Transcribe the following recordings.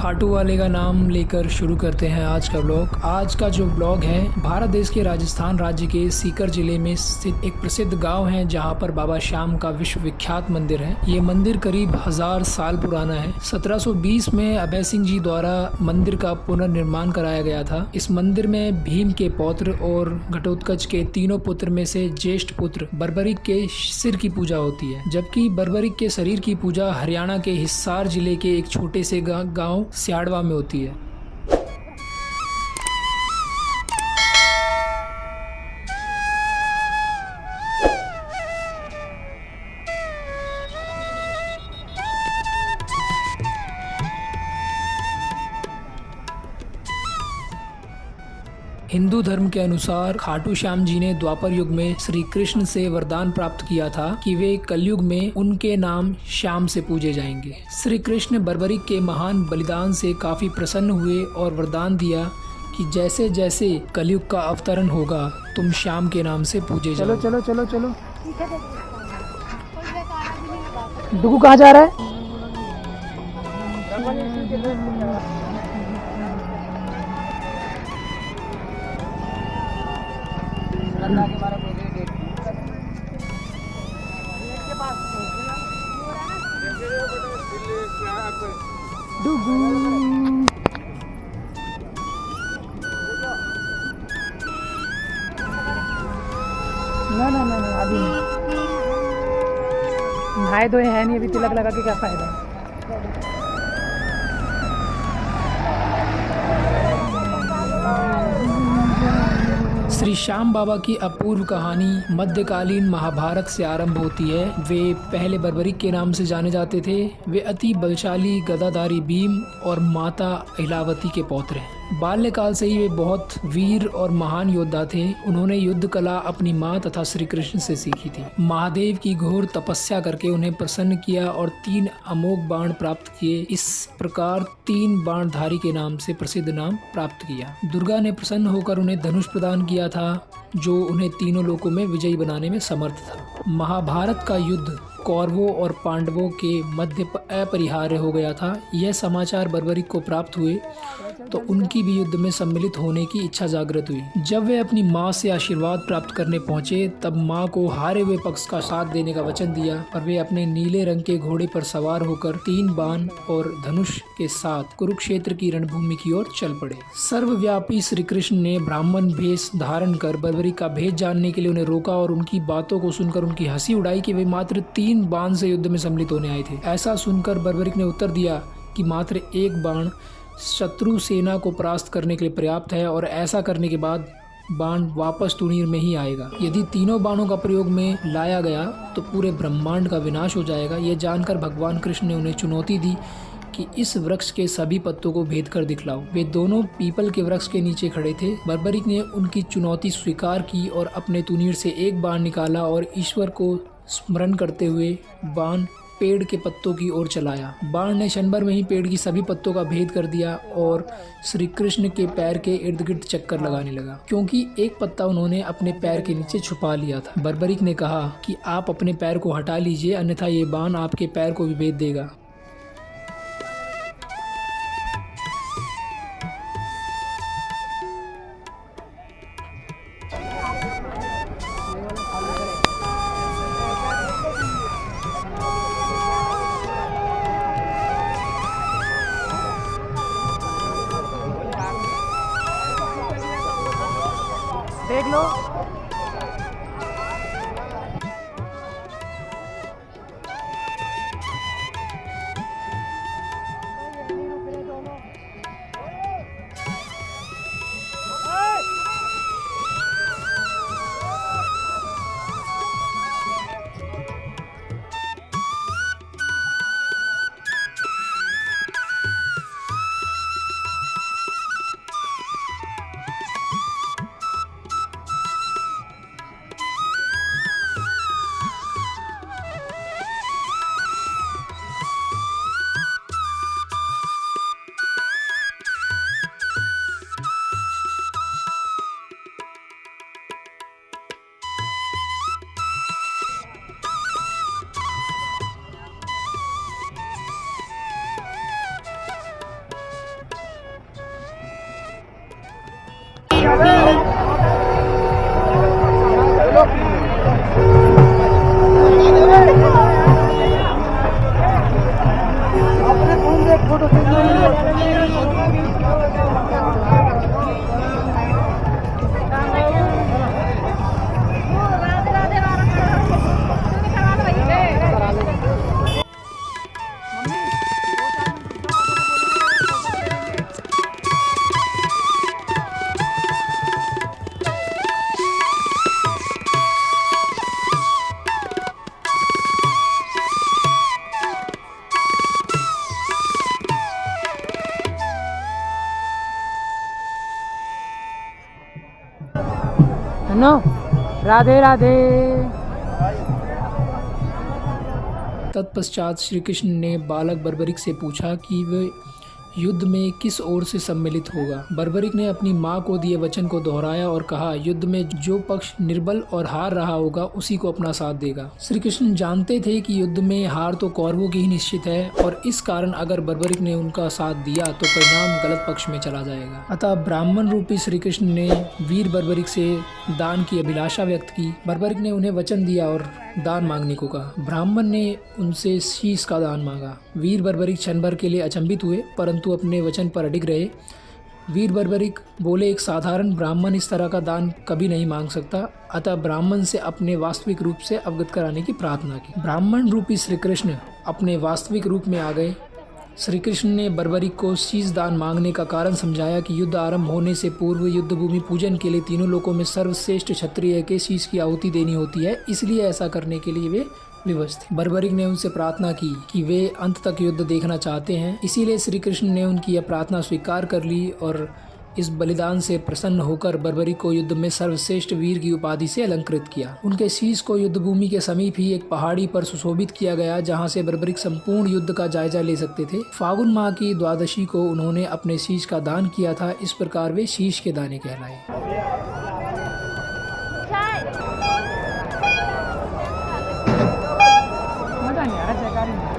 खाटू वाले का नाम लेकर शुरू करते हैं आज का ब्लॉग। आज का जो ब्लॉग है भारत देश के राजस्थान राज्य के सीकर जिले में स्थित एक प्रसिद्ध गांव है जहां पर बाबा श्याम का विश्व विख्यात मंदिर है। ये मंदिर करीब 1000 साल पुराना है। 1720 में अभय सिंह जी द्वारा मंदिर का पुनर्निर्माण कराया गया था। इस मंदिर में भीम के पौत्र और घटोत्कच के तीनों पुत्र में से ज्येष्ठ पुत्र बर्बरिक के सिर की पूजा होती है, जबकि बर्बरिक के शरीर की पूजा हरियाणा के हिसार जिले के एक छोटे से गांव स्याड़वा में होती है। हिंदू धर्म के अनुसार खाटू श्याम जी ने द्वापर युग में श्री कृष्ण से वरदान प्राप्त किया था कि वे कलयुग में उनके नाम श्याम से पूजे जाएंगे। श्री कृष्ण बर्बरिक के महान बलिदान से काफी प्रसन्न हुए और वरदान दिया कि जैसे जैसे कलयुग का अवतरण होगा तुम श्याम के नाम से पूजे जाओ। चलो चलो चलो चलो। डुगू कहाँ जा रहा है? डुगू ना अभी नहाए धोए है नहीं, अभी तिलक लगा के क्या फायदा। श्री श्याम बाबा की अपूर्व कहानी मध्यकालीन महाभारत से आरंभ होती है। वे पहले बर्बरिक के नाम से जाने जाते थे। वे अति बलशाली गदाधारी भीम और माता अहिलावती के पौत्र हैं। बाल्यकाल से ही वे बहुत वीर और महान योद्धा थे। उन्होंने युद्ध कला अपनी माँ तथा श्री कृष्ण से सीखी थी। महादेव की घोर तपस्या करके उन्हें प्रसन्न किया और 3 अमोघ बाण प्राप्त किए। इस प्रकार 3 बाणधारी के नाम से प्रसिद्ध नाम प्राप्त किया। दुर्गा ने प्रसन्न होकर उन्हें धनुष प्रदान किया था, जो उन्हें तीनों लोकों में विजयी बनाने में समर्थ था। महाभारत का युद्ध कौरवों और पांडवों के मध्य अपरिहार्य हो गया था। यह समाचार बर्बरिक को प्राप्त हुए तो उनकी भी युद्ध में सम्मिलित होने की इच्छा जागृत हुई। जब वे अपनी माँ से आशीर्वाद प्राप्त करने पहुंचे तब माँ को हारे हुए पक्ष का साथ देने का वचन दिया और वे अपने नीले रंग के घोड़े पर सवार होकर 3 बाण और धनुष के साथ कुरुक्षेत्र की रणभूमि की ओर चल पड़े। सर्वव्यापी श्री कृष्ण ने ब्राह्मण भेष धारण कर बर्बरिक का भेद जानने के लिए उन्हें रोका और उनकी बातों को सुनकर उनकी हंसी उड़ाई कि वे मात्र 3 बाण से युद्ध में सम्मिलित होने आए थे। ऐसा सुनकर बर्बरिक ने उत्तर दिया कि मात्र 1 बाण शत्रु सेना को परास्त करने के लिए पर्याप्त है और ऐसा करने के बाद बाण वापस तुणीर में ही आएगा। यदि तीनों बाणों का प्रयोग में लाया गया तो पूरे ब्रह्मांड का विनाश हो जाएगा। यह जानकर भगवान कृष्ण ने उन्हें चुनौती दी कि इस वृक्ष के सभी पत्तों को भेद कर दिखलाओ। वे दोनों पीपल के वृक्ष के नीचे खड़े थे। बर्बरिक ने उनकी चुनौती स्वीकार की और अपने तुनीर से 1 बाण निकाला और ईश्वर को स्मरण करते हुए बाण पेड़ के पत्तों की ओर चलाया। बाण ने क्षण भर में ही पेड़ की सभी पत्तों का भेद कर दिया और श्री कृष्ण के पैर के इर्द गिर्द चक्कर लगाने लगा, क्योंकि एक पत्ता उन्होंने अपने पैर के नीचे छुपा लिया था। बर्बरिक ने कहा कि आप अपने पैर को हटा लीजिए, अन्यथा ये बाण आपके पैर को भी भेद देगा। देख लो। नो राधे राधे। तत्पश्चात श्री कृष्ण ने बालक बर्बरिक से पूछा कि वे युद्ध में किस ओर से सम्मिलित होगा। बर्बरिक ने अपनी माँ को दिए वचन को दोहराया और कहा, युद्ध में जो पक्ष निर्बल और हार रहा होगा उसी को अपना साथ देगा। श्री कृष्ण जानते थे कि युद्ध में हार तो कौरवों की ही निश्चित है और इस कारण अगर बर्बरिक ने उनका साथ दिया तो परिणाम गलत पक्ष में चला जाएगा। अतः ब्राह्मण रूपी श्री कृष्ण ने वीर बर्बरिक से दान की अभिलाषा व्यक्त की। बर्बरिक ने उन्हें वचन दिया और दान मांगने को कहा। ब्राह्मण ने उनसे शीश का दान मांगा। वीर बर्बरिक क्षण भर के लिए अचंभित हुए परंतु अपने वचन पर अडिग रहे। वीर बर्बरिक बोले, एक साधारण ब्राह्मण इस तरह का दान कभी नहीं मांग सकता। अतः ब्राह्मण से अपने वास्तविक रूप से अवगत कराने की प्रार्थना की। ब्राह्मण रूपी श्री कृष्ण अपने वास्तविक रूप में आ गए। श्री कृष्ण ने बर्बरिक को शीश दान मांगने का कारण समझाया कि युद्ध आरंभ होने से पूर्व युद्ध भूमि पूजन के लिए तीनों लोकों में सर्वश्रेष्ठ क्षत्रिय के शीश की आहुति देनी होती है, इसलिए ऐसा करने के लिए वे विवश थे। बर्बरिक ने उनसे प्रार्थना की कि वे अंत तक युद्ध देखना चाहते हैं, इसीलिए श्री कृष्ण ने उनकी यह प्रार्थना स्वीकार कर ली और इस बलिदान से प्रसन्न होकर बर्बरिक को युद्ध में सर्वश्रेष्ठ वीर की उपाधि से अलंकृत किया। उनके शीश को युद्ध भूमि के समीप ही एक पहाड़ी पर सुशोभित किया गया, जहां से बर्बरिक संपूर्ण युद्ध का जायजा ले सकते थे। फागुन माह की द्वादशी को उन्होंने अपने शीश का दान किया था। इस प्रकार वे शीश के दाने कहलाए। मजा नहीं आ रहा, जयकारी नहीं।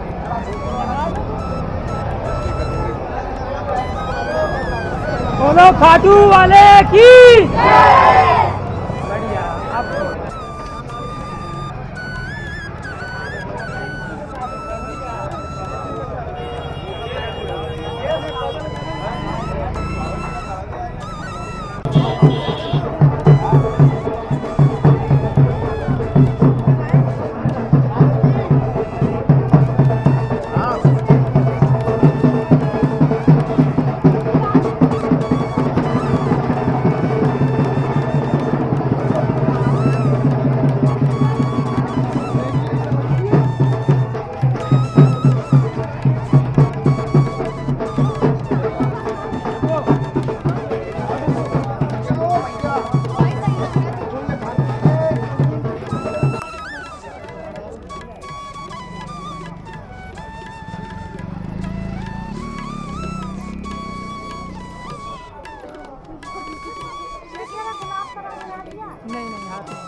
बोलो खाटू वाले की बढ़िया। अब नहीं हाथ नहीं।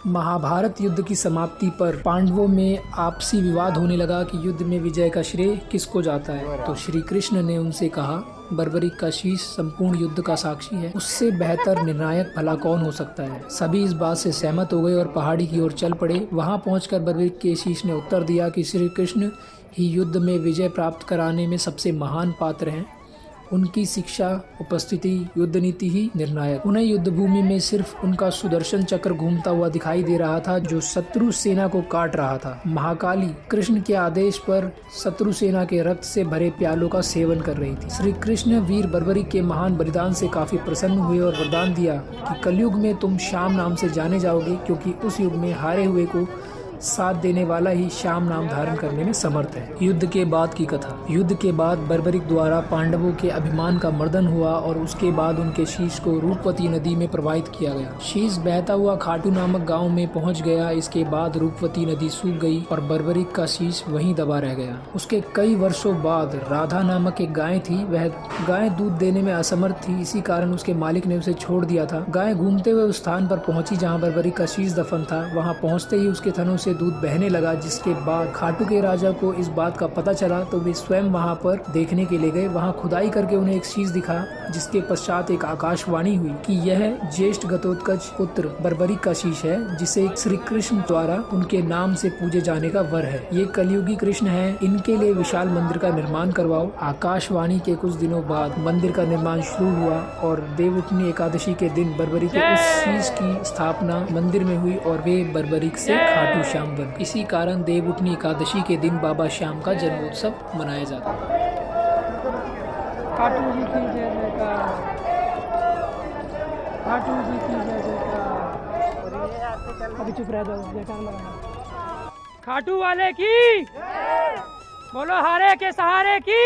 महाभारत युद्ध की समाप्ति पर पांडवों में आपसी विवाद होने लगा कि युद्ध में विजय का श्रेय किसको जाता है। तो श्री कृष्ण ने उनसे कहा, बर्बरिक का शीश संपूर्ण युद्ध का साक्षी है, उससे बेहतर निर्णायक भला कौन हो सकता है। सभी इस बात से सहमत हो गए और पहाड़ी की ओर चल पड़े। वहां पहुंचकर बर्बरिक के शीश ने उत्तर दिया कि श्री कृष्ण ही युद्ध में विजय प्राप्त कराने में सबसे महान पात्र हैं। उनकी शिक्षा, उपस्थिति, युद्ध नीति ही निर्णायक। उन्हें युद्ध भूमि में सिर्फ उनका सुदर्शन चक्र घूमता हुआ दिखाई दे रहा था, जो शत्रु सेना को काट रहा था। महाकाली कृष्ण के आदेश पर शत्रु सेना के रक्त से भरे प्यालों का सेवन कर रही थी। श्री कृष्ण वीर बर्बरिक के महान बलिदान से काफी प्रसन्न हुए और वरदान दिया कि कलयुग में तुम श्याम नाम से जाने जाओगे, क्योंकि उस युग में हारे हुए को साथ देने वाला ही श्याम नाम धारण करने में समर्थ है। युद्ध के बाद की कथा। युद्ध के बाद बर्बरिक द्वारा पांडवों के अभिमान का मर्दन हुआ और उसके बाद उनके शीश को रूपवती नदी में प्रवाहित किया गया। शीश बहता हुआ खाटू नामक गांव में पहुंच गया। इसके बाद रूपवती नदी सूख गई और बर्बरिक का शीश वहीं दबा रह गया। उसके कई वर्षों बाद राधा नामक एक गाय थी। वह गाय दूध देने में असमर्थ थी, इसी कारण उसके मालिक ने उसे छोड़ दिया था। गाय घूमते हुए उस स्थान पर पहुंची जहाँ बर्बरिक का शीश दफन था। वहाँ पहुँचते ही उसके थनों से दूध बहने लगा, जिसके बाद खाटू के राजा को इस बात का पता चला तो वे स्वयं वहां पर देखने के लिए गए। वहां खुदाई करके उन्हें एक चीज दिखा, जिसके पश्चात एक आकाशवाणी हुई कि यह ज्येष्ठ घटोत्कच पुत्र बर्बरिक का शीश है, जिसे श्री कृष्ण द्वारा उनके नाम से पूजे जाने का वर है। ये कलयुगी कृष्ण है, इनके लिए विशाल मंदिर का निर्माण करवाओ। आकाशवाणी के कुछ दिनों बाद मंदिर का निर्माण शुरू हुआ और देवउठनी एकादशी के दिन बर्बरिक के उस शीश की स्थापना मंदिर में हुई और वे बर्बरिक से खाटू श्याम बन गए। इसी कारण देवउठनी एकादशी के दिन बाबा श्याम का जन्मोत्सव मनाया जाता है। खाटू जी की जय जयकार, खाटू जी की जय जयकार। अभी चुप रह जाओ, जयकार लगाना। खाटू वाले की बोलो, हारे के सहारे की।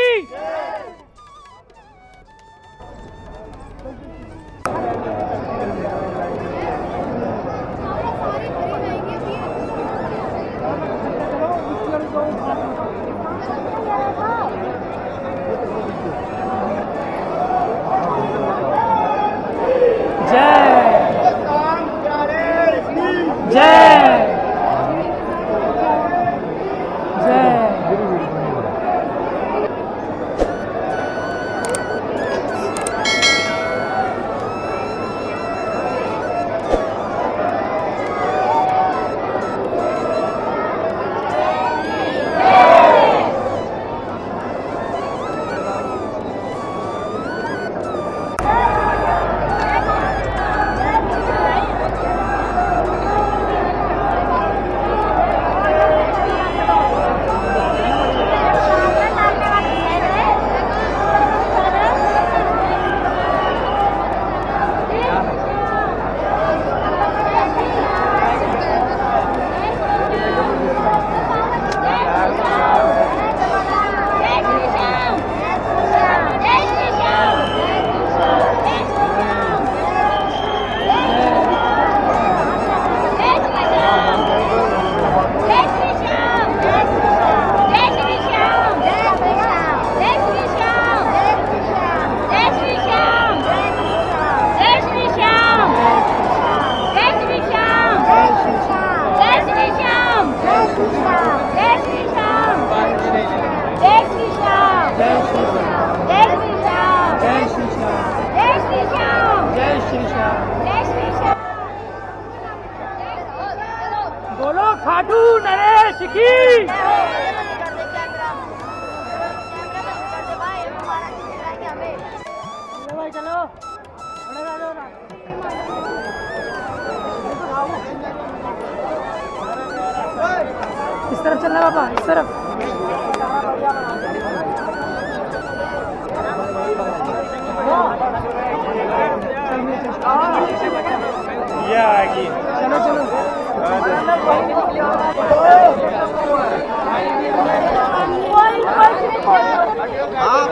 बोलो खाटू नरेश की। चलो इस तरफ चलना पापा, इस तरफ। ये आएगी। चलो चलो हाँ